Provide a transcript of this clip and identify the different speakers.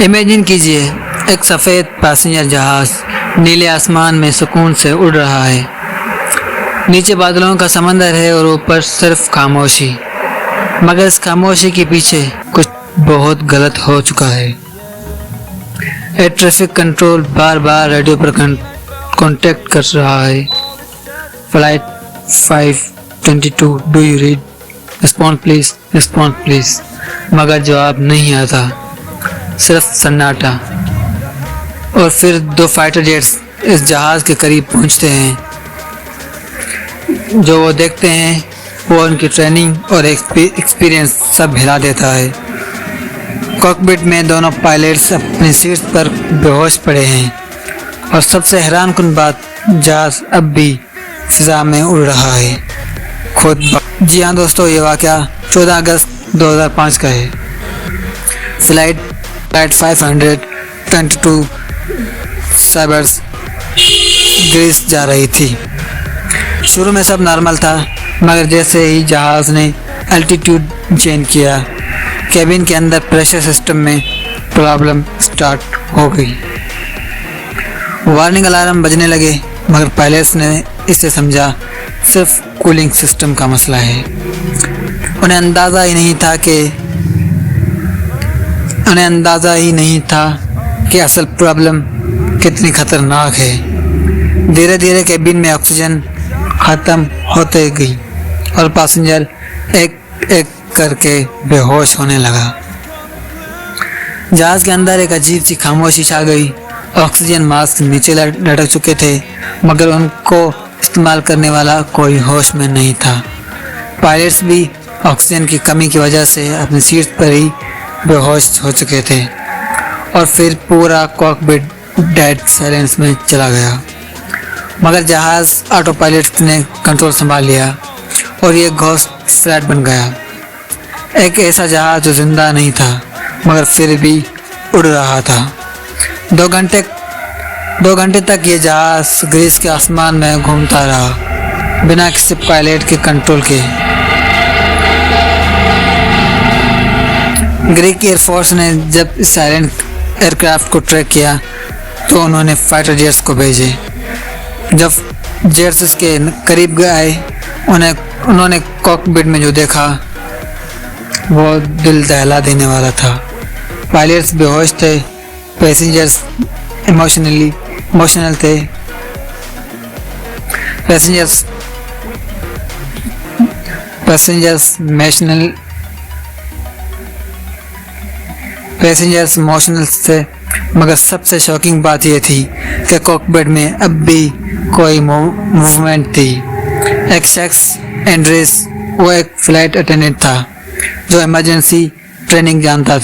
Speaker 1: Imagine कीजिए, एक सफ़ेद पैसेंजर जहाज़ नीले आसमान में सुकून से उड़ रहा है। नीचे बादलों का समंदर है और ऊपर सिर्फ खामोशी। मगर इस खामोशी के पीछे कुछ बहुत गलत हो चुका है। एयर ट्रैफिक कंट्रोल बार बार रेडियो पर कांटेक्ट कर रहा है। Flight 522, do you read? Respond please, respond please. मगर जवाब नहीं आता, सिर्फ सन्नाटा। और फिर दो फाइटर जेट्स इस जहाज के करीब पहुंचते हैं। जो वो देखते हैं वो उनकी ट्रेनिंग और एक्सपीरियंस सब हिला देता है। कॉकपिट में दोनों पायलट्स अपनी सीट्स पर बेहोश पड़े हैं और सबसे हैरानकुन बात, जहाज अब भी फिजा में उड़ रहा है। जी हाँ दोस्तों, ये वाक़या 14 अगस्त 2005 का है। फ्लाइट 522 साइबर्स ग्रीस जा रही थी। शुरू में सब नॉर्मल था, मगर जैसे ही जहाज़ ने एल्टीट्यूड चेंज किया, केबिन के अंदर प्रेशर सिस्टम में प्रॉब्लम स्टार्ट हो गई। वार्निंग अलार्म बजने लगे, मगर पायलट्स ने इसे समझा सिर्फ कूलिंग सिस्टम का मसला है। उन्हें अंदाज़ा ही नहीं था कि असल प्रॉब्लम कितनी खतरनाक है। धीरे धीरे केबिन में ऑक्सीजन ख़त्म होते गई और पैसेंजर एक एक करके बेहोश होने लगा। जहाज़ के अंदर एक अजीब सी खामोशी छा गई। ऑक्सीजन मास्क नीचे लटक चुके थे, मगर उनको इस्तेमाल करने वाला कोई होश में नहीं था। पायलट्स भी ऑक्सीजन की कमी की वजह से अपनी सीट पर ही बेहोश हो चुके थे। और फिर पूरा कॉकपिट डेड साइलेंस में चला गया। मगर जहाज़ ऑटो पायलट ने कंट्रोल संभाल लिया और ये घोस्ट फ्लैट बन गया। एक ऐसा जहाज़ जो जिंदा नहीं था, मगर फिर भी उड़ रहा था। 2 घंटे तक ये जहाज़ ग्रीस के आसमान में घूमता रहा, बिना किसी पायलट के कंट्रोल के। ग्रीक एयरफोर्स ने जब इस साइलेंट एयरक्राफ्ट को ट्रैक किया तो उन्होंने फाइटर जेट्स को भेजे। जब जेट्स इसके करीब आए, उन्होंने कॉकपिट में जो देखा वो दिल दहला देने वाला था। पायलट्स बेहोश थे, पैसेंजर्स इमोशनल थे। पैसेंजर्स इमोशनल थे। मगर सबसे शॉकिंग बात यह थी कि कॉकपिट में अब भी कोई मूवमेंट थी। एक शख्स, एंड्रेस, वो एक फ्लाइट अटेंडेंट था जो इमरजेंसी ट्रेनिंग जानता था।